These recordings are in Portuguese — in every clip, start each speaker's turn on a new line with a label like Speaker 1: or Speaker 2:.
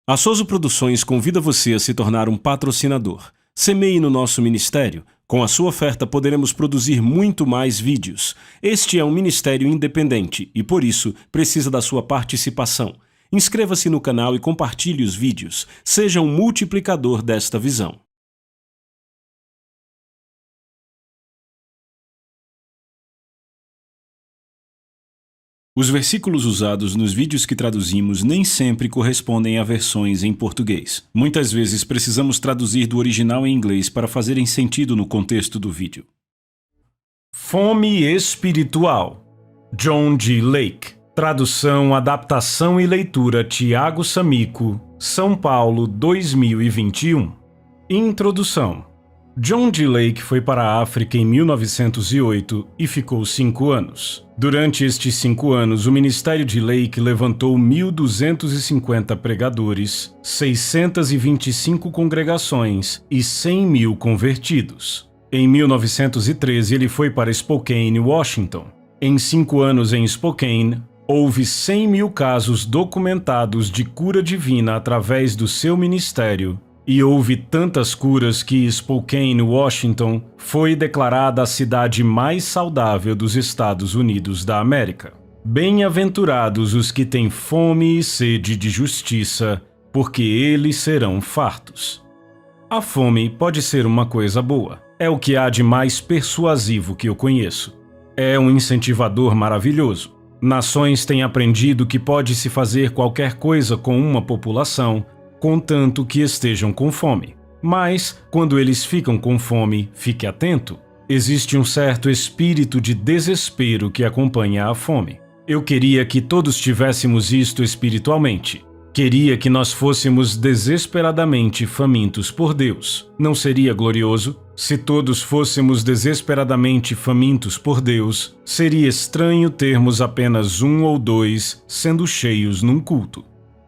Speaker 1: A Souza Produções convida você a se tornar um patrocinador. Semeie no nosso ministério. Com a sua oferta poderemos produzir muito mais vídeos. Este é um ministério independente e, por isso, precisa da sua participação. Inscreva-se no canal e compartilhe os vídeos. Seja um multiplicador desta visão. Os versículos usados nos vídeos que traduzimos nem sempre correspondem a versões em português. Muitas vezes precisamos traduzir do original em inglês para fazerem sentido no contexto do vídeo. Fome espiritual. John G. Lake. Tradução, adaptação e leitura Tiago Samico, São Paulo, 2021. Introdução. John G. Lake foi para a África em 1908 e ficou 5 anos. Durante estes 5 anos, o ministério de Lake levantou 1.250 pregadores, 625 congregações e 100 mil convertidos. Em 1913, ele foi para Spokane, Washington. Em 5 anos em Spokane, houve 100 mil casos documentados de cura divina através do seu ministério. E houve tantas curas que Spokane, Washington, foi declarada a cidade mais saudável dos Estados Unidos da América. Bem-aventurados os que têm fome e sede de justiça, porque eles serão fartos. A fome pode ser uma coisa boa. É o que há de mais persuasivo que eu conheço. É um incentivador maravilhoso. Nações têm aprendido que pode-se fazer qualquer coisa com uma população, contanto que estejam com fome. Mas, quando eles ficam com fome, fique atento. Existe um certo espírito de desespero que acompanha a fome. Eu queria que todos tivéssemos isto espiritualmente. Queria que nós fôssemos desesperadamente famintos por Deus. Não seria glorioso? Se todos fôssemos desesperadamente famintos por Deus, seria estranho termos apenas 1 ou 2 sendo cheios num culto.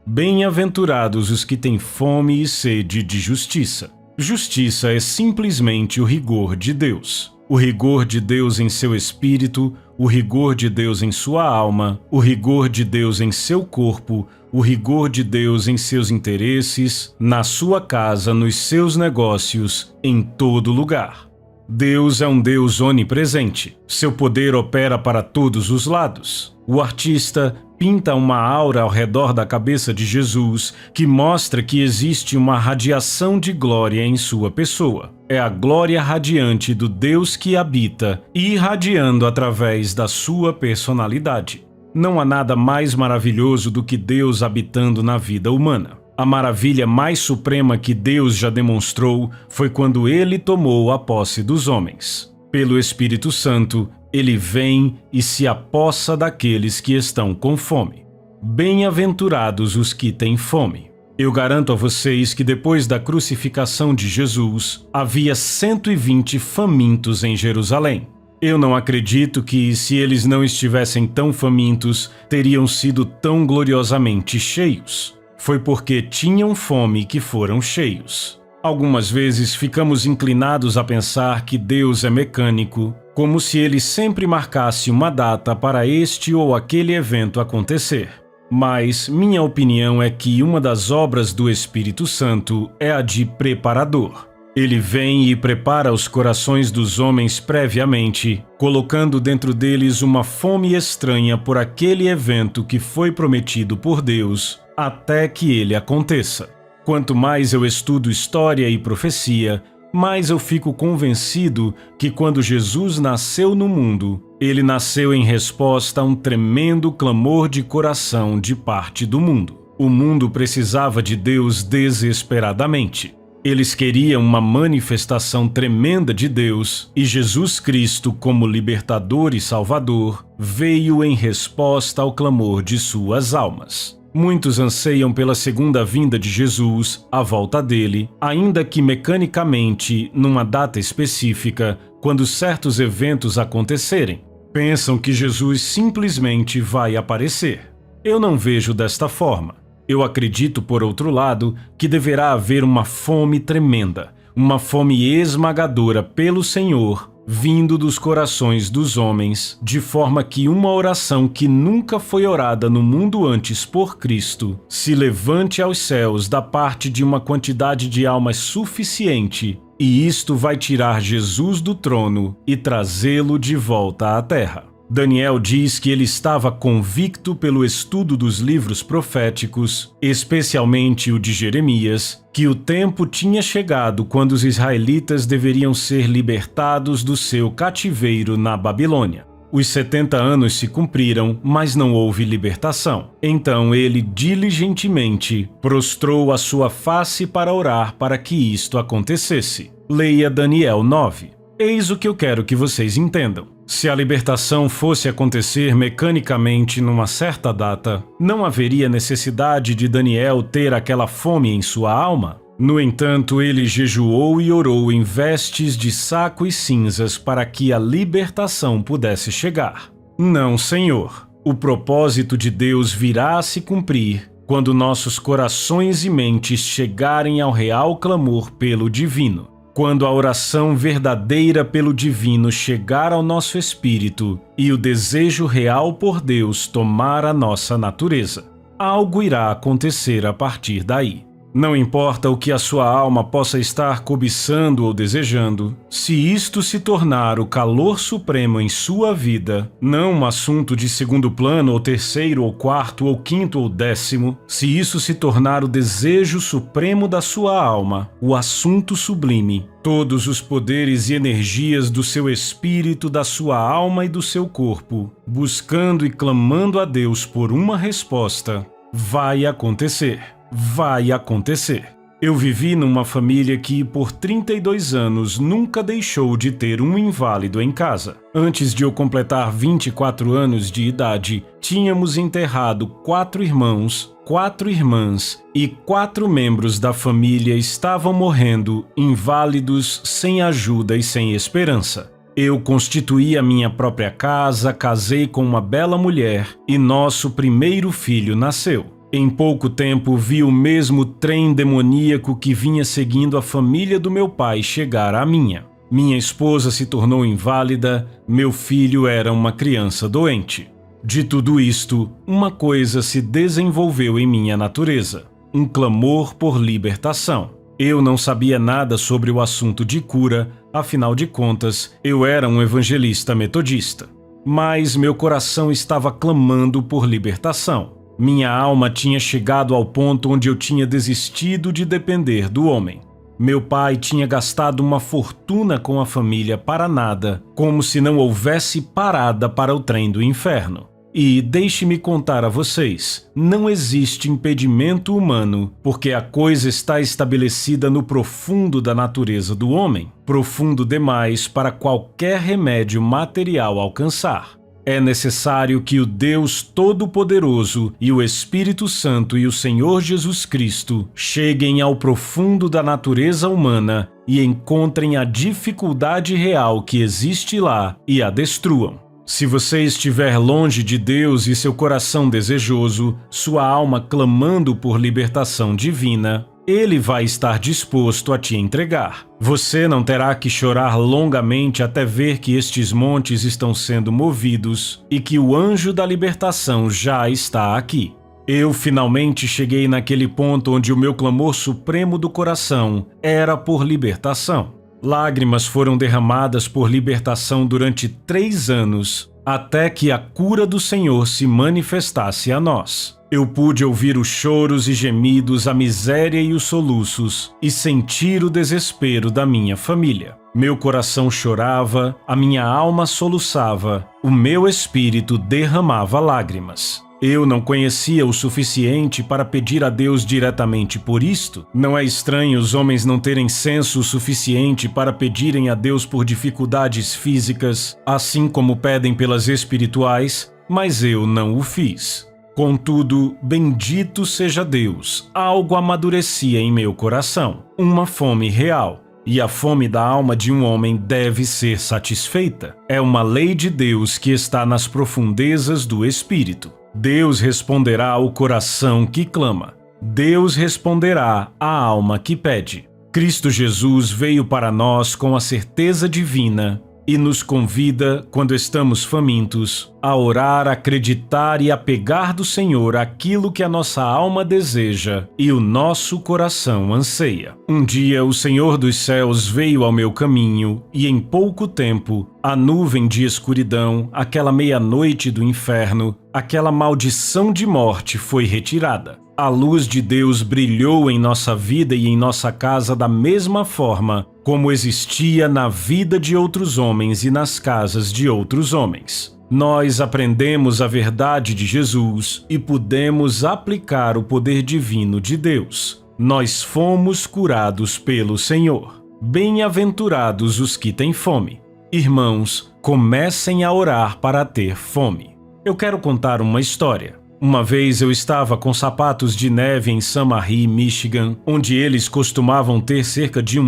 Speaker 1: Bem-aventurados os que têm fome e sede de justiça. Justiça é simplesmente o rigor de Deus. O rigor de Deus em seu espírito, o rigor de Deus em sua alma, o rigor de Deus em seu corpo, o rigor de Deus em seus interesses, na sua casa, nos seus negócios, em todo lugar. Deus é um Deus onipresente. Seu poder opera para todos os lados. O artista pinta uma aura ao redor da cabeça de Jesus que mostra que existe uma radiação de glória em sua pessoa. É a glória radiante do Deus que habita, irradiando através da sua personalidade. Não há nada mais maravilhoso do que Deus habitando na vida humana. A maravilha mais suprema que Deus já demonstrou foi quando Ele tomou a posse dos homens. Pelo Espírito Santo, Ele vem e se apossa daqueles que estão com fome. Bem-aventurados os que têm fome. Eu garanto a vocês que depois da crucificação de Jesus, havia 120 famintos em Jerusalém. Eu não acredito que, se eles não estivessem tão famintos, teriam sido tão gloriosamente cheios. Foi porque tinham fome que foram cheios. Algumas vezes ficamos inclinados a pensar que Deus é mecânico, como se Ele sempre marcasse uma data para este ou aquele evento acontecer. Mas minha opinião é que uma das obras do Espírito Santo é a de preparador. Ele vem e prepara os corações dos homens previamente, colocando dentro deles uma fome estranha por aquele evento que foi prometido por Deus, até que ele aconteça. Quanto mais eu estudo história e profecia, mais eu fico convencido que quando Jesus nasceu no mundo, ele nasceu em resposta a um tremendo clamor de coração de parte do mundo. O mundo precisava de Deus desesperadamente. Eles queriam uma manifestação tremenda de Deus e Jesus Cristo, como libertador e salvador, veio em resposta ao clamor de suas almas. Muitos anseiam pela segunda vinda de Jesus, a volta dele, ainda que mecanicamente, numa data específica, quando certos eventos acontecerem. Pensam que Jesus simplesmente vai aparecer. Eu não vejo desta forma. Eu acredito, por outro lado, que deverá haver uma fome tremenda, uma fome esmagadora pelo Senhor, vindo dos corações dos homens, de forma que uma oração que nunca foi orada no mundo antes por Cristo se levante aos céus da parte de uma quantidade de almas suficiente, e isto vai tirar Jesus do trono e trazê-lo de volta à terra. Daniel diz que ele estava convicto pelo estudo dos livros proféticos, especialmente o de Jeremias, que o tempo tinha chegado quando os israelitas deveriam ser libertados do seu cativeiro na Babilônia. Os 70 anos se cumpriram, mas não houve libertação. Então ele diligentemente prostrou a sua face para orar para que isto acontecesse. Leia Daniel 9. Eis o que eu quero que vocês entendam. Se a libertação fosse acontecer mecanicamente numa certa data, não haveria necessidade de Daniel ter aquela fome em sua alma. No entanto, ele jejuou e orou em vestes de saco e cinzas para que a libertação pudesse chegar. Não, Senhor. O propósito de Deus virá a se cumprir quando nossos corações e mentes chegarem ao real clamor pelo divino. Quando a oração verdadeira pelo divino chegar ao nosso espírito e o desejo real por Deus tomar a nossa natureza, algo irá acontecer a partir daí. Não importa o que a sua alma possa estar cobiçando ou desejando, se isto se tornar o calor supremo em sua vida, não um assunto de segundo plano ou terceiro ou quarto ou quinto ou décimo, se isso se tornar o desejo supremo da sua alma, o assunto sublime, todos os poderes e energias do seu espírito, da sua alma e do seu corpo, buscando e clamando a Deus por uma resposta, vai acontecer. Vai acontecer. Eu vivi numa família que, por 32 anos, nunca deixou de ter um inválido em casa. Antes de eu completar 24 anos de idade, tínhamos enterrado 4 irmãos, 4 irmãs e 4 membros da família estavam morrendo, inválidos, sem ajuda e sem esperança. Eu constituí a minha própria casa, casei com uma bela mulher e nosso primeiro filho nasceu. Em pouco tempo vi o mesmo trem demoníaco que vinha seguindo a família do meu pai chegar à minha. Minha esposa se tornou inválida, meu filho era uma criança doente. De tudo isto, uma coisa se desenvolveu em minha natureza: um clamor por libertação. Eu não sabia nada sobre o assunto de cura, afinal de contas, eu era um evangelista metodista. Mas meu coração estava clamando por libertação. Minha alma tinha chegado ao ponto onde eu tinha desistido de depender do homem. Meu pai tinha gastado uma fortuna com a família para nada, como se não houvesse parada para o trem do inferno. E deixe-me contar a vocês, não existe impedimento humano, porque a coisa está estabelecida no profundo da natureza do homem, profundo demais para qualquer remédio material alcançar. É necessário que o Deus Todo-Poderoso e o Espírito Santo e o Senhor Jesus Cristo cheguem ao profundo da natureza humana e encontrem a dificuldade real que existe lá e a destruam. Se você estiver longe de Deus e seu coração desejoso, sua alma clamando por libertação divina, Ele vai estar disposto a te entregar. Você não terá que chorar longamente até ver que estes montes estão sendo movidos e que o anjo da libertação já está aqui. Eu finalmente cheguei naquele ponto onde o meu clamor supremo do coração era por libertação. Lágrimas foram derramadas por libertação durante 3 anos, até que a cura do Senhor se manifestasse a nós. Eu pude ouvir os choros e gemidos, a miséria e os soluços, e sentir o desespero da minha família. Meu coração chorava, a minha alma soluçava, o meu espírito derramava lágrimas. Eu não conhecia o suficiente para pedir a Deus diretamente por isto. Não é estranho os homens não terem senso suficiente para pedirem a Deus por dificuldades físicas, assim como pedem pelas espirituais, mas eu não o fiz. Contudo, bendito seja Deus, algo amadurecia em meu coração, uma fome real. E a fome da alma de um homem deve ser satisfeita. É uma lei de Deus que está nas profundezas do espírito. Deus responderá ao coração que clama. Deus responderá à alma que pede. Cristo Jesus veio para nós com a certeza divina e nos convida, quando estamos famintos, a orar, acreditar e a pegar do Senhor aquilo que a nossa alma deseja e o nosso coração anseia. Um dia o Senhor dos céus veio ao meu caminho e em pouco tempo a nuvem de escuridão, aquela meia-noite do inferno, aquela maldição de morte foi retirada. A luz de Deus brilhou em nossa vida e em nossa casa da mesma forma como existia na vida de outros homens e nas casas de outros homens. Nós aprendemos a verdade de Jesus e pudemos aplicar o poder divino de Deus. Nós fomos curados pelo Senhor. Bem-aventurados os que têm fome. Irmãos, comecem a orar para ter fome. Eu quero contar uma história. Uma vez eu estava com sapatos de neve em Samaria, Michigan, onde eles costumavam ter cerca de 1,5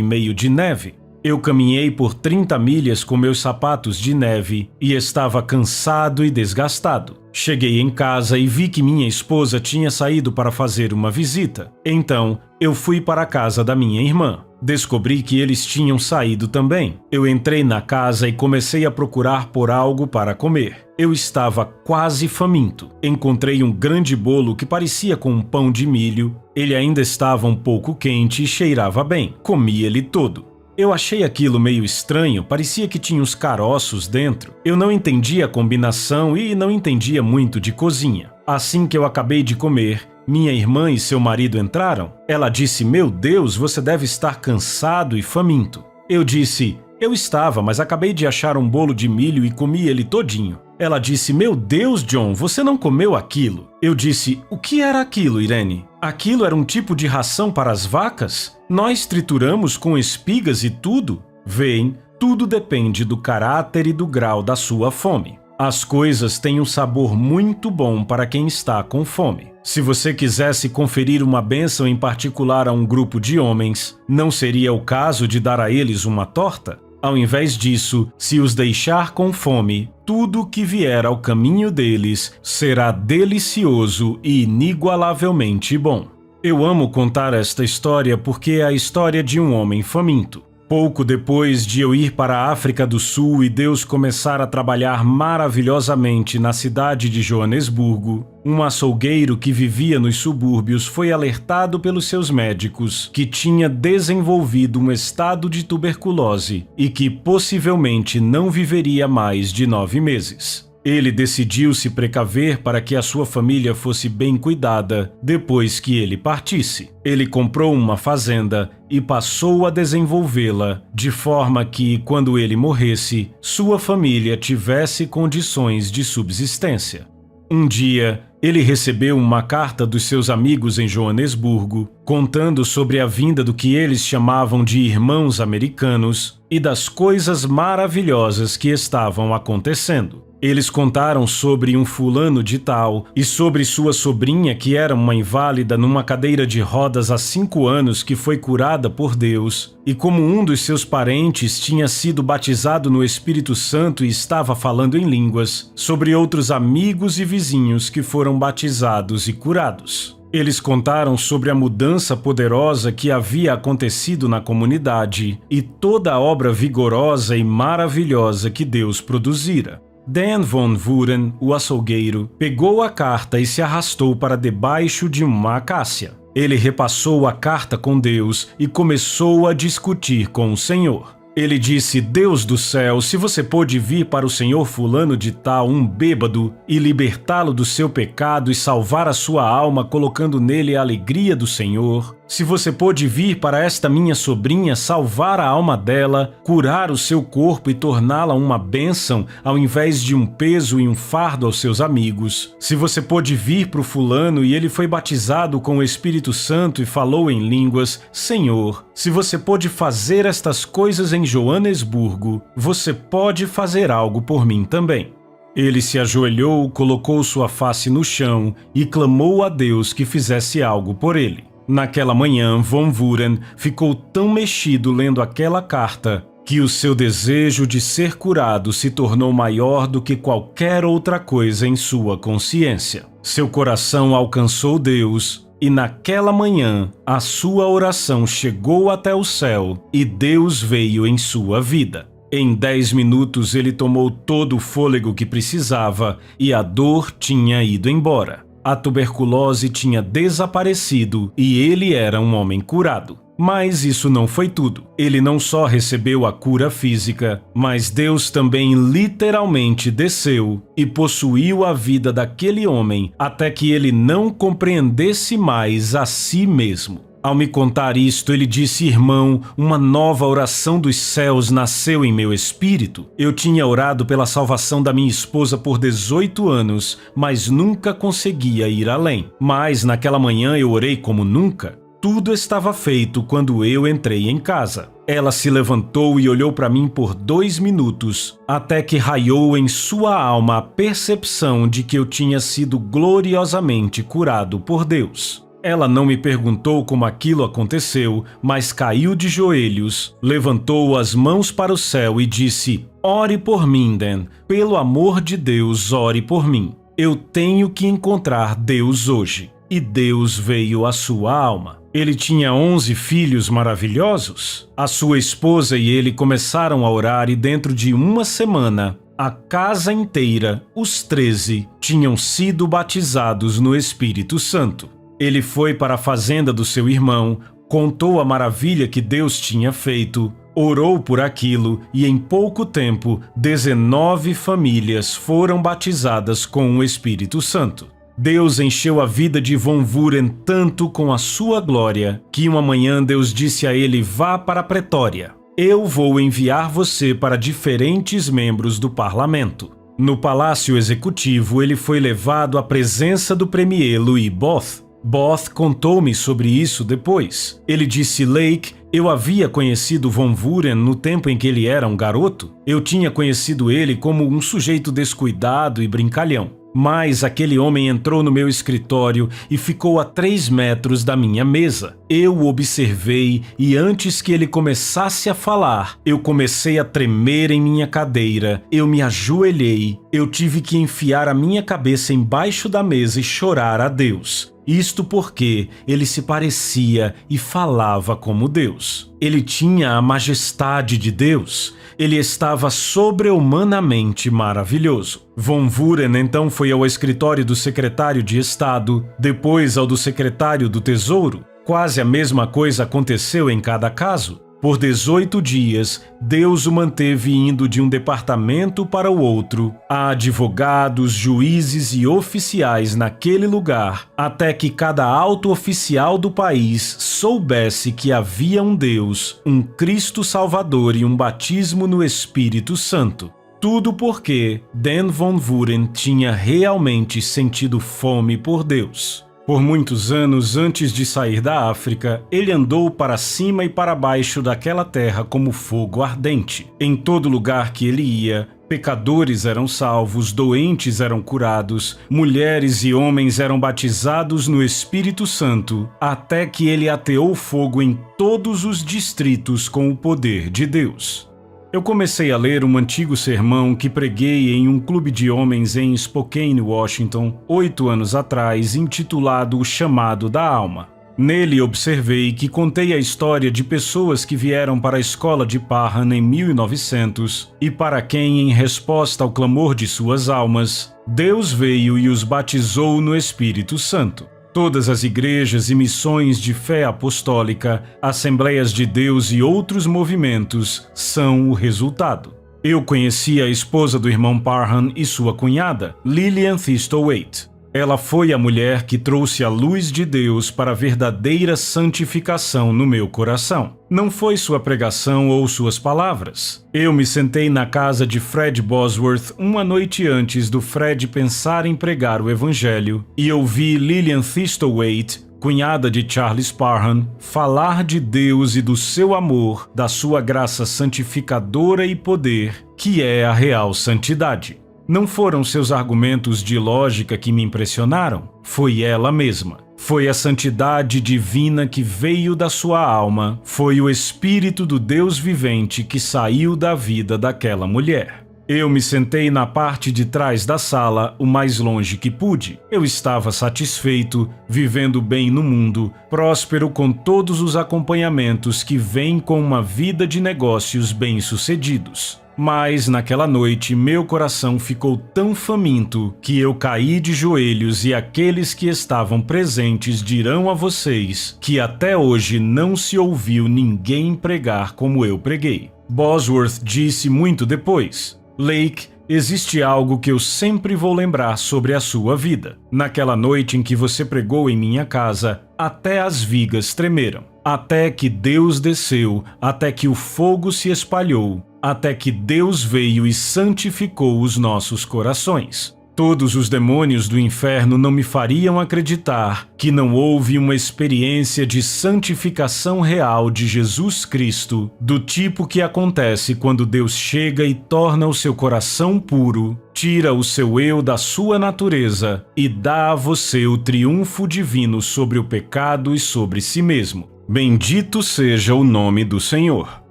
Speaker 1: metro de neve. Eu caminhei por 30 milhas com meus sapatos de neve e estava cansado e desgastado. Cheguei em casa e vi que minha esposa tinha saído para fazer uma visita. Então, eu fui para a casa da minha irmã. Descobri que eles tinham saído também. Eu entrei na casa e comecei a procurar por algo para comer. Eu estava quase faminto. Encontrei um grande bolo que parecia com um pão de milho. Ele ainda estava um pouco quente e cheirava bem. Comi ele todo. Eu achei aquilo meio estranho, parecia que tinha uns caroços dentro. Eu não entendia a combinação e não entendia muito de cozinha. Assim que eu acabei de comer, minha irmã e seu marido entraram. Ela disse: "Meu Deus, você deve estar cansado e faminto." Eu disse: "Eu estava, mas acabei de achar um bolo de milho e comi ele todinho." Ela disse: "Meu Deus, John, você não comeu aquilo." Eu disse: "O que era aquilo, Irene?" "Aquilo era um tipo de ração para as vacas? Nós trituramos com espigas e tudo." Veem, tudo depende do caráter e do grau da sua fome. As coisas têm um sabor muito bom para quem está com fome. Se você quisesse conferir uma bênção em particular a um grupo de homens, não seria o caso de dar a eles uma torta? Ao invés disso, se os deixar com fome, tudo que vier ao caminho deles será delicioso e inigualavelmente bom. Eu amo contar esta história porque é a história de um homem faminto. Pouco depois de eu ir para a África do Sul e Deus começar a trabalhar maravilhosamente na cidade de Joanesburgo, um açougueiro que vivia nos subúrbios foi alertado pelos seus médicos que tinha desenvolvido um estado de tuberculose e que possivelmente não viveria mais de 9 meses. Ele decidiu se precaver para que a sua família fosse bem cuidada depois que ele partisse. Ele comprou uma fazenda e passou a desenvolvê-la de forma que, quando ele morresse, sua família tivesse condições de subsistência. Um dia, ele recebeu uma carta dos seus amigos em Joanesburgo, contando sobre a vinda do que eles chamavam de irmãos americanos e das coisas maravilhosas que estavam acontecendo. Eles contaram sobre um fulano de tal e sobre sua sobrinha que era uma inválida numa cadeira de rodas há 5 anos que foi curada por Deus, e como um dos seus parentes tinha sido batizado no Espírito Santo e estava falando em línguas, sobre outros amigos e vizinhos que foram batizados e curados. Eles contaram sobre a mudança poderosa que havia acontecido na comunidade e toda a obra vigorosa e maravilhosa que Deus produzira. Dan Von Vuren, o açougueiro, pegou a carta e se arrastou para debaixo de uma acácia. Ele repassou a carta com Deus e começou a discutir com o Senhor. Ele disse: "Deus do céu, se você pôde vir para o senhor fulano de tal, um bêbado, e libertá-lo do seu pecado e salvar a sua alma colocando nele a alegria do Senhor, se você pôde vir para esta minha sobrinha, salvar a alma dela, curar o seu corpo e torná-la uma bênção ao invés de um peso e um fardo aos seus amigos, se você pôde vir para o fulano e ele foi batizado com o Espírito Santo e falou em línguas, Senhor, se você pôde fazer estas coisas em Joanesburgo, você pode fazer algo por mim também." Ele se ajoelhou, colocou sua face no chão e clamou a Deus que fizesse algo por ele. Naquela manhã, Von Vuren ficou tão mexido lendo aquela carta que o seu desejo de ser curado se tornou maior do que qualquer outra coisa em sua consciência. Seu coração alcançou Deus e naquela manhã a sua oração chegou até o céu e Deus veio em sua vida. Em 10 minutos ele tomou todo o fôlego que precisava e a dor tinha ido embora. A tuberculose tinha desaparecido e ele era um homem curado. Mas isso não foi tudo. Ele não só recebeu a cura física, mas Deus também literalmente desceu e possuiu a vida daquele homem até que ele não compreendesse mais a si mesmo. Ao me contar isto, ele disse: irmão, uma nova oração dos céus nasceu em meu espírito. Eu tinha orado pela salvação da minha esposa por 18 anos, mas nunca conseguia ir além. Mas naquela manhã eu orei como nunca. Tudo estava feito quando eu entrei em casa. Ela se levantou e olhou para mim por 2 minutos, até que raiou em sua alma a percepção de que eu tinha sido gloriosamente curado por Deus. Ela não me perguntou como aquilo aconteceu, mas caiu de joelhos, levantou as mãos para o céu e disse: ore por mim, Dan. Pelo amor de Deus, ore por mim. Eu tenho que encontrar Deus hoje. E Deus veio à sua alma. Ele tinha 11 filhos maravilhosos. A sua esposa e ele começaram a orar e dentro de uma semana, a casa inteira, os 13, tinham sido batizados no Espírito Santo. Ele foi para a fazenda do seu irmão, contou a maravilha que Deus tinha feito, orou por aquilo e em pouco tempo 19 famílias foram batizadas com o Espírito Santo. Deus encheu a vida de Von Vuren tanto com a sua glória que uma manhã Deus disse a ele: vá para a Pretória. Eu vou enviar você para diferentes membros do parlamento. No Palácio Executivo, ele foi levado à presença do premier Louis Botha. Botha contou-me sobre isso depois. Ele disse: Lake, eu havia conhecido Von Vuren no tempo em que ele era um garoto. Eu tinha conhecido ele como um sujeito descuidado e brincalhão. Mas aquele homem entrou no meu escritório e ficou a 3 metros da minha mesa. Eu o observei e antes que ele começasse a falar, eu comecei a tremer em minha cadeira. Eu me ajoelhei. Eu tive que enfiar a minha cabeça embaixo da mesa e chorar a Deus. Isto porque ele se parecia e falava como Deus. Ele tinha a majestade de Deus. Ele estava sobre-humanamente maravilhoso. Von Vuren então foi ao escritório do secretário de Estado, depois ao do secretário do Tesouro. Quase a mesma coisa aconteceu em cada caso. Por 18 dias, Deus o manteve indo de um departamento para o outro. Há advogados, juízes e oficiais naquele lugar, até que cada alto oficial do país soubesse que havia um Deus, um Cristo Salvador e um batismo no Espírito Santo. Tudo porque Dan Von Vuren tinha realmente sentido fome por Deus. Por muitos anos antes de sair da África, ele andou para cima e para baixo daquela terra como fogo ardente. Em todo lugar que ele ia, pecadores eram salvos, doentes eram curados, mulheres e homens eram batizados no Espírito Santo, até que ele ateou fogo em todos os distritos com o poder de Deus. Eu comecei a ler um antigo sermão que preguei em um clube de homens em Spokane, Washington, 8 anos atrás, intitulado O Chamado da Alma. Nele observei que contei a história de pessoas que vieram para a escola de Parham em 1900 e para quem, em resposta ao clamor de suas almas, Deus veio e os batizou no Espírito Santo. Todas as igrejas e missões de fé apostólica, Assembleias de Deus e outros movimentos são o resultado. Eu conheci a esposa do irmão Parham e sua cunhada, Lillian Thistlethwaite. Ela foi a mulher que trouxe a luz de Deus para a verdadeira santificação no meu coração. Não foi sua pregação ou suas palavras. Eu me sentei na casa de Fred Bosworth uma noite antes do Fred pensar em pregar o evangelho e ouvi Lillian Thistlethwaite, cunhada de Charles Parham, falar de Deus e do seu amor, da sua graça santificadora e poder, que é a real santidade. Não foram seus argumentos de lógica que me impressionaram, foi ela mesma. Foi a santidade divina que veio da sua alma, foi o Espírito do Deus vivente que saiu da vida daquela mulher. Eu me sentei na parte de trás da sala, o mais longe que pude. Eu estava satisfeito, vivendo bem no mundo, próspero com todos os acompanhamentos que vêm com uma vida de negócios bem-sucedidos. Mas naquela noite meu coração ficou tão faminto que eu caí de joelhos e aqueles que estavam presentes dirão a vocês que até hoje não se ouviu ninguém pregar como eu preguei. Bosworth disse muito depois: Lake, existe algo que eu sempre vou lembrar sobre a sua vida. Naquela noite em que você pregou em minha casa, até as vigas tremeram, até que Deus desceu, até que o fogo se espalhou, até que Deus veio e santificou os nossos corações. Todos os demônios do inferno não me fariam acreditar que não houve uma experiência de santificação real de Jesus Cristo, do tipo que acontece quando Deus chega e torna o seu coração puro, tira o seu eu da sua natureza e dá a você o triunfo divino sobre o pecado e sobre si mesmo. Bendito seja o nome do Senhor.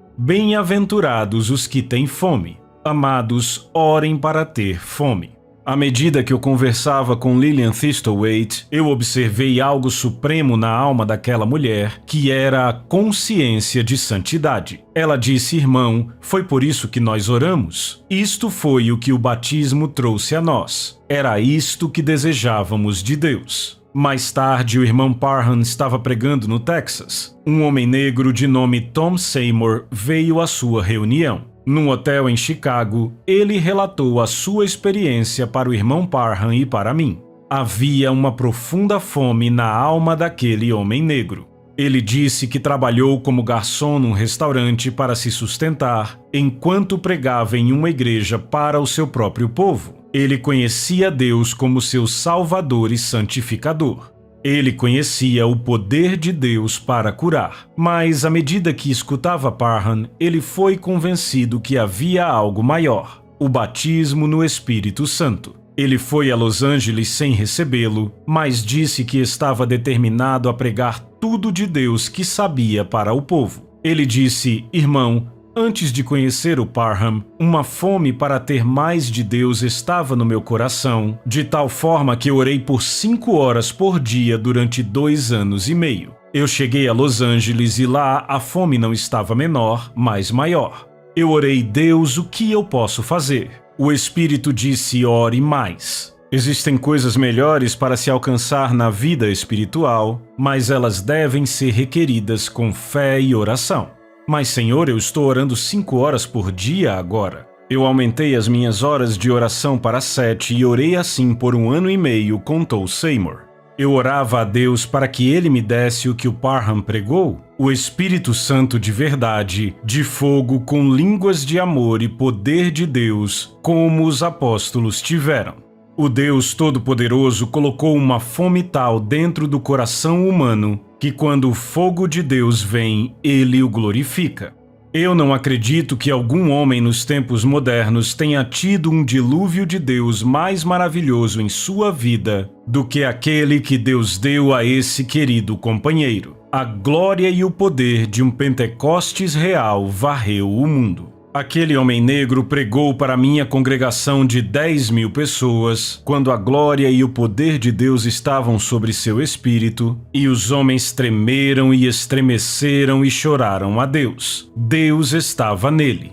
Speaker 1: Bem-aventurados os que têm fome. Amados, orem para ter fome. À medida que eu conversava com Lillian Thistlethwaite, eu observei algo supremo na alma daquela mulher, que era a consciência de santidade. Ela disse: irmão, foi por isso que nós oramos. Isto foi o que o batismo trouxe a nós. Era isto que desejávamos de Deus. Mais tarde, o irmão Parham estava pregando no Texas. Um homem negro de nome Tom Seymour veio à sua reunião. Num hotel em Chicago, ele relatou a sua experiência para o irmão Parham e para mim. Havia uma profunda fome na alma daquele homem negro. Ele disse que trabalhou como garçom num restaurante para se sustentar, enquanto pregava em uma igreja para o seu próprio povo. Ele conhecia Deus como seu Salvador e Santificador. Ele conhecia o poder de Deus para curar, mas à medida que escutava Parham, ele foi convencido que havia algo maior: o batismo no Espírito Santo. Ele foi a Los Angeles sem recebê-lo, mas disse que estava determinado a pregar tudo de Deus que sabia para o povo. Ele disse: irmão, antes de conhecer o Parham, uma fome para ter mais de Deus estava no meu coração, de tal forma que eu orei por 5 horas por dia durante 2 anos e meio. Eu cheguei a Los Angeles e lá a fome não estava menor, mas maior. Eu orei: Deus, o que eu posso fazer? O Espírito disse: ore mais. Existem coisas melhores para se alcançar na vida espiritual, mas elas devem ser requeridas com fé e oração. Mas, Senhor, eu estou orando 5 horas por dia agora. Eu aumentei as minhas horas de oração para 7 e orei assim por 1 ano e meio, contou Seymour. Eu orava a Deus para que Ele me desse o que o Parham pregou, o Espírito Santo de verdade, de fogo, com línguas de amor e poder de Deus, como os apóstolos tiveram. O Deus Todo-Poderoso colocou uma fome tal dentro do coração humano que quando o fogo de Deus vem, Ele o glorifica. Eu não acredito que algum homem nos tempos modernos tenha tido um dilúvio de Deus mais maravilhoso em sua vida do que aquele que Deus deu a esse querido companheiro. A glória e o poder de um Pentecostes real varreu o mundo. Aquele homem negro pregou para minha congregação de 10.000 pessoas, quando a glória e o poder de Deus estavam sobre seu espírito, e os homens tremeram e estremeceram e choraram a Deus. Deus estava nele.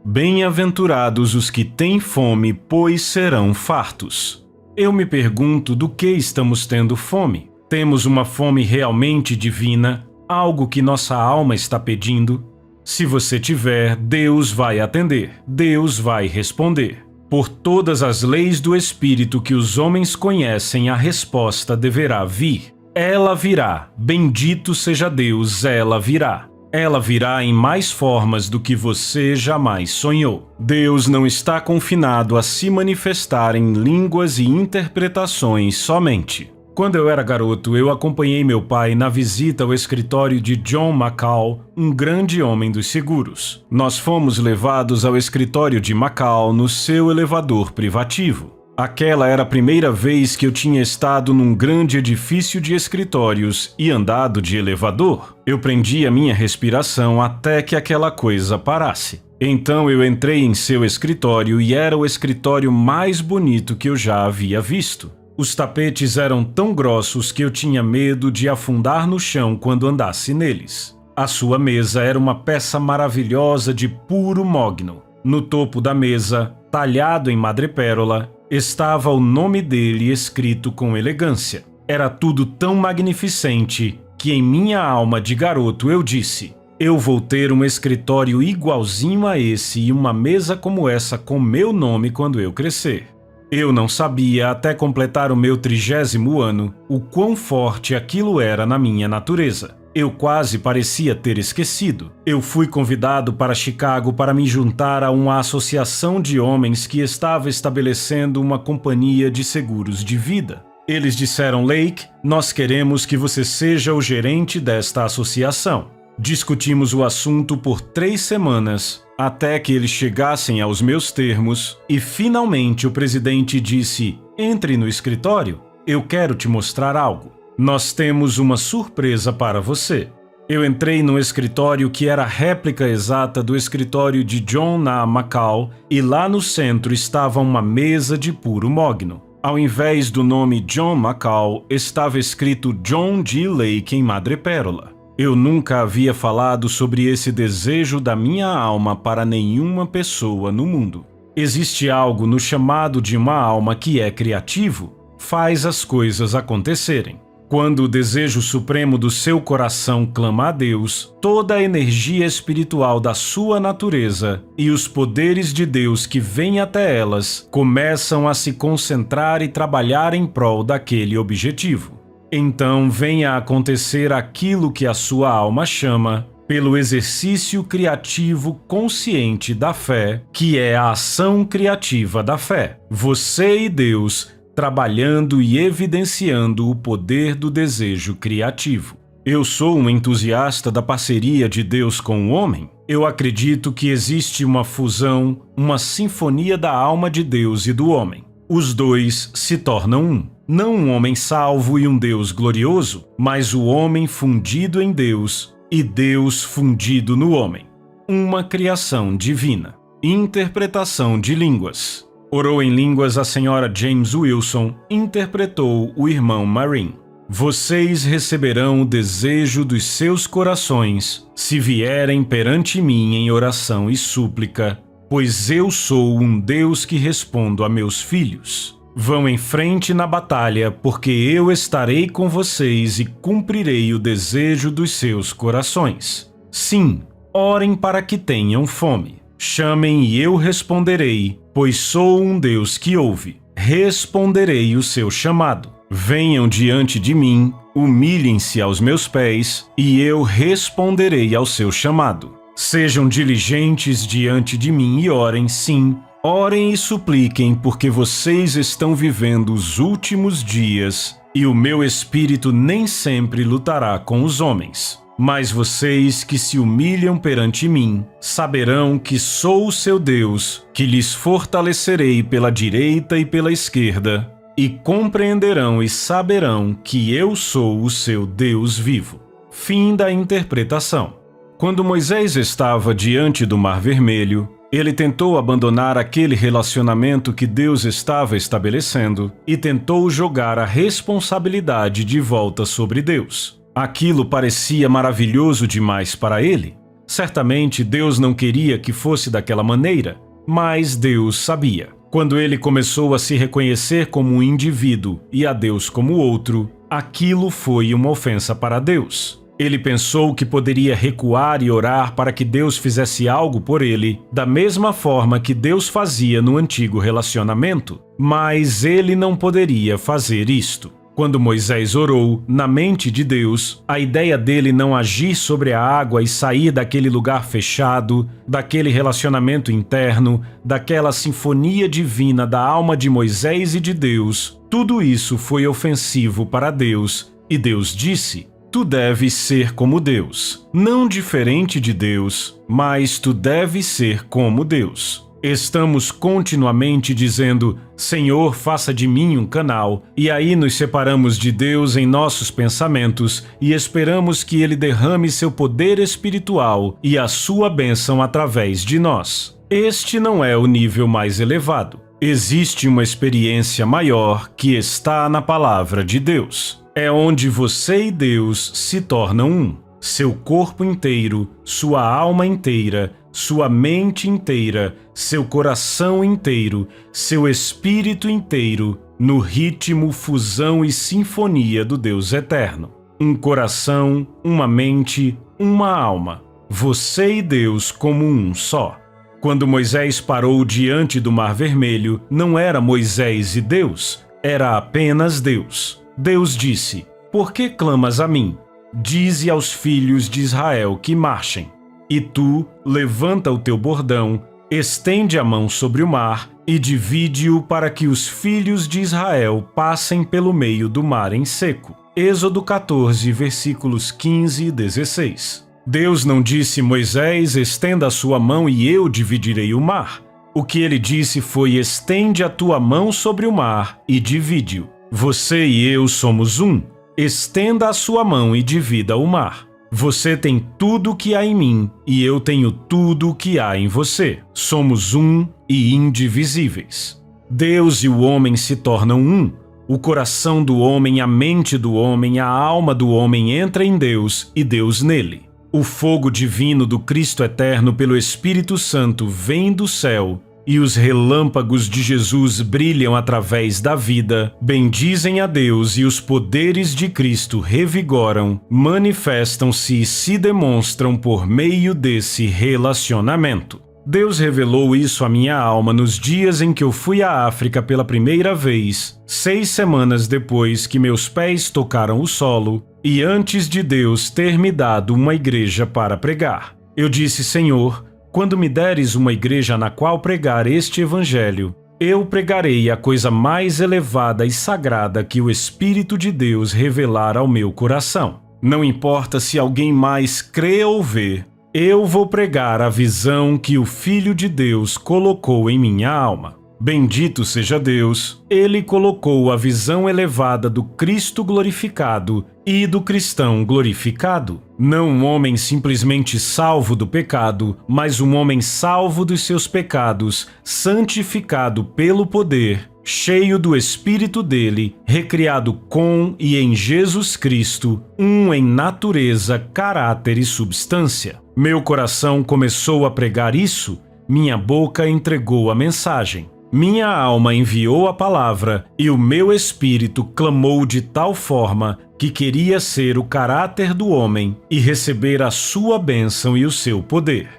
Speaker 1: Bem-aventurados os que têm fome, pois serão fartos. Eu me pergunto do que estamos tendo fome. Temos uma fome realmente divina, algo que nossa alma está pedindo? Se você tiver, Deus vai atender, Deus vai responder. Por todas as leis do Espírito que os homens conhecem, a resposta deverá vir. Ela virá, bendito seja Deus, ela virá. Ela virá em mais formas do que você jamais sonhou. Deus não está confinado a se manifestar em línguas e interpretações somente. Quando eu era garoto, eu acompanhei meu pai na visita ao escritório de John McCall, um grande homem dos seguros. Nós fomos levados ao escritório de McCall no seu elevador privativo. Aquela era a primeira vez que eu tinha estado num grande edifício de escritórios e andado de elevador. Eu prendi a minha respiração até que aquela coisa parasse. Então eu entrei em seu escritório e era o escritório mais bonito que eu já havia visto. Os tapetes eram tão grossos que eu tinha medo de afundar no chão quando andasse neles. A sua mesa era uma peça maravilhosa de puro mogno. No topo da mesa, talhado em madrepérola, estava o nome dele escrito com elegância. Era tudo tão magnificente que em minha alma de garoto eu disse: eu vou ter um escritório igualzinho a esse e uma mesa como essa com meu nome quando eu crescer. Eu não sabia, até completar o meu 30º ano, o quão forte aquilo era na minha natureza. Eu quase parecia ter esquecido. Eu fui convidado para Chicago para me juntar a uma associação de homens que estava estabelecendo uma companhia de seguros de vida. Eles disseram: Lake, nós queremos que você seja o gerente desta associação. Discutimos o assunto por 3 semanas, até que eles chegassem aos meus termos, e finalmente o presidente disse: entre no escritório, eu quero te mostrar algo. Nós temos uma surpresa para você. Eu entrei no escritório que era a réplica exata do escritório de John A. McCall, e lá no centro estava uma mesa de puro mogno. Ao invés do nome John McCall, estava escrito John G. Lake em madrepérola. Eu nunca havia falado sobre esse desejo da minha alma para nenhuma pessoa no mundo. Existe algo no chamado de uma alma que é criativo, faz as coisas acontecerem. Quando o desejo supremo do seu coração clama a Deus, toda a energia espiritual da sua natureza e os poderes de Deus que vêm até elas começam a se concentrar e trabalhar em prol daquele objetivo. Então vem a acontecer aquilo que a sua alma chama, pelo exercício criativo consciente da fé, que é a ação criativa da fé. Você e Deus trabalhando e evidenciando o poder do desejo criativo. Eu sou um entusiasta da parceria de Deus com o homem. Eu acredito que existe uma fusão, uma sinfonia da alma de Deus e do homem. Os dois se tornam um. Não um homem salvo e um Deus glorioso, mas o homem fundido em Deus e Deus fundido no homem. Uma criação divina. Interpretação de línguas. Orou em línguas a senhora James Wilson, interpretou o irmão Marin. Vocês receberão o desejo dos seus corações, se vierem perante mim em oração e súplica, pois eu sou um Deus que respondo a meus filhos. Vão em frente na batalha, porque eu estarei com vocês e cumprirei o desejo dos seus corações. Sim, orem para que tenham fome. Chamem e eu responderei, pois sou um Deus que ouve. Responderei o seu chamado. Venham diante de mim, humilhem-se aos meus pés, e eu responderei ao seu chamado. Sejam diligentes diante de mim e orem, sim, orem e supliquem, porque vocês estão vivendo os últimos dias, e o meu espírito nem sempre lutará com os homens. Mas vocês que se humilham perante mim, saberão que sou o seu Deus, que lhes fortalecerei pela direita e pela esquerda, e compreenderão e saberão que eu sou o seu Deus vivo. Fim da interpretação. Quando Moisés estava diante do Mar Vermelho, ele tentou abandonar aquele relacionamento que Deus estava estabelecendo e tentou jogar a responsabilidade de volta sobre Deus. Aquilo parecia maravilhoso demais para ele. Certamente Deus não queria que fosse daquela maneira, mas Deus sabia. Quando ele começou a se reconhecer como um indivíduo e a Deus como outro, aquilo foi uma ofensa para Deus. Ele pensou que poderia recuar e orar para que Deus fizesse algo por ele, da mesma forma que Deus fazia no antigo relacionamento, mas ele não poderia fazer isto. Quando Moisés orou, na mente de Deus, a ideia dele não agir sobre a água e sair daquele lugar fechado, daquele relacionamento interno, daquela sinfonia divina da alma de Moisés e de Deus, tudo isso foi ofensivo para Deus, e Deus disse: tu deves ser como Deus, não diferente de Deus, mas tu deves ser como Deus. Estamos continuamente dizendo, Senhor, faça de mim um canal, e aí nos separamos de Deus em nossos pensamentos e esperamos que Ele derrame seu poder espiritual e a sua bênção através de nós. Este não é o nível mais elevado. Existe uma experiência maior que está na palavra de Deus. É onde você e Deus se tornam um. Seu corpo inteiro, sua alma inteira, sua mente inteira, seu coração inteiro, seu espírito inteiro, no ritmo, fusão e sinfonia do Deus eterno. Um coração, uma mente, uma alma. Você e Deus como um só. Quando Moisés parou diante do Mar Vermelho, não era Moisés e Deus, era apenas Deus. Deus disse: "Por que clamas a mim? Dize aos filhos de Israel que marchem. E tu, levanta o teu bordão, estende a mão sobre o mar e divide-o para que os filhos de Israel passem pelo meio do mar em seco." Êxodo 14, versículos 15 e 16. Deus não disse: Moisés, estenda a sua mão e eu dividirei o mar. O que ele disse foi: estende a tua mão sobre o mar e divide-o. Você e eu somos um. Estenda a sua mão e divida o mar. Você tem tudo o que há em mim e eu tenho tudo o que há em você. Somos um e indivisíveis. Deus e o homem se tornam um. O coração do homem, a mente do homem, a alma do homem entra em Deus e Deus nele. O fogo divino do Cristo eterno pelo Espírito Santo vem do céu e os relâmpagos de Jesus brilham através da vida, bendizem a Deus e os poderes de Cristo revigoram, manifestam-se e se demonstram por meio desse relacionamento. Deus revelou isso à minha alma nos dias em que eu fui à África pela primeira vez, 6 semanas depois que meus pés tocaram o solo e antes de Deus ter me dado uma igreja para pregar. Eu disse: Senhor, quando me deres uma igreja na qual pregar este evangelho, eu pregarei a coisa mais elevada e sagrada que o Espírito de Deus revelar ao meu coração. Não importa se alguém mais crê ou vê, eu vou pregar a visão que o Filho de Deus colocou em minha alma. Bendito seja Deus, Ele colocou a visão elevada do Cristo glorificado e do cristão glorificado. Não um homem simplesmente salvo do pecado, mas um homem salvo dos seus pecados, santificado pelo poder, cheio do Espírito dele, recriado com e em Jesus Cristo, um em natureza, caráter e substância. Meu coração começou a pregar isso, minha boca entregou a mensagem. Minha alma enviou a palavra e o meu espírito clamou de tal forma que queria ser o caráter do homem e receber a sua bênção e o seu poder.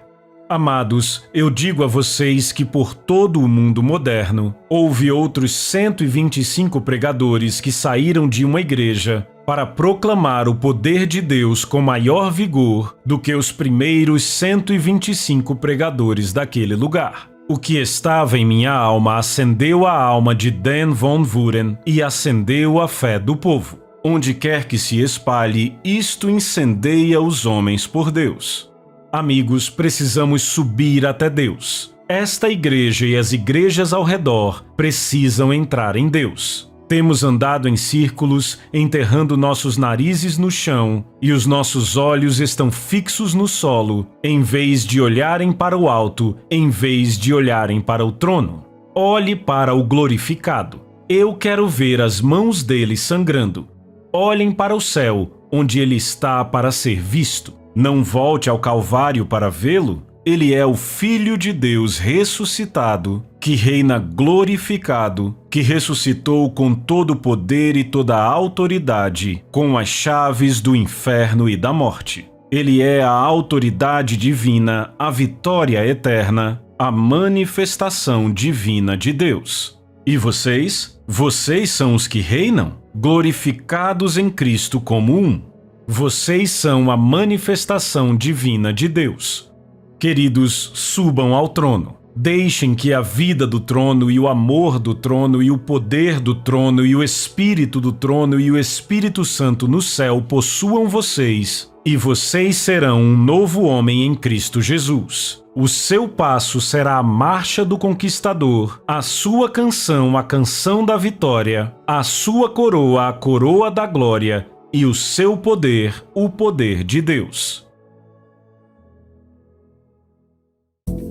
Speaker 1: Amados, eu digo a vocês que por todo o mundo moderno, houve outros 125 pregadores que saíram de uma igreja para proclamar o poder de Deus com maior vigor do que os primeiros 125 pregadores daquele lugar. O que estava em minha alma acendeu a alma de Dan Von Vuren e acendeu a fé do povo. Onde quer que se espalhe, isto incendeia os homens por Deus. Amigos, precisamos subir até Deus. Esta igreja e as igrejas ao redor precisam entrar em Deus. Temos andado em círculos, enterrando nossos narizes no chão e os nossos olhos estão fixos no solo, em vez de olharem para o alto, em vez de olharem para o trono. Olhe para o glorificado. Eu quero ver as mãos dele sangrando. Olhem para o céu, onde ele está para ser visto. Não volte ao Calvário para vê-lo. Ele é o Filho de Deus ressuscitado, que reina glorificado, que ressuscitou com todo o poder e toda a autoridade, com as chaves do inferno e da morte. Ele é a autoridade divina, a vitória eterna, a manifestação divina de Deus. E vocês? Vocês são os que reinam, glorificados em Cristo como um. Vocês são a manifestação divina de Deus. Queridos, subam ao trono. Deixem que a vida do trono e o amor do trono e o poder do trono e o espírito do trono e o Espírito Santo no céu possuam vocês, e vocês serão um novo homem em Cristo Jesus. O seu passo será a marcha do conquistador, a sua canção a canção da vitória, a sua coroa a coroa da glória e o seu poder o poder de Deus.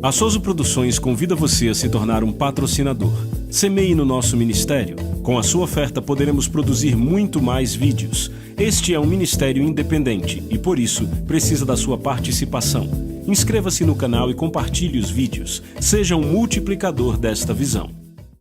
Speaker 1: A Soso Produções convida você a se tornar um patrocinador. Semeie no nosso ministério. Com a sua oferta poderemos produzir muito mais vídeos. Este é um ministério independente e, por isso, precisa da sua participação. Inscreva-se no canal e compartilhe os vídeos. Seja um multiplicador desta visão.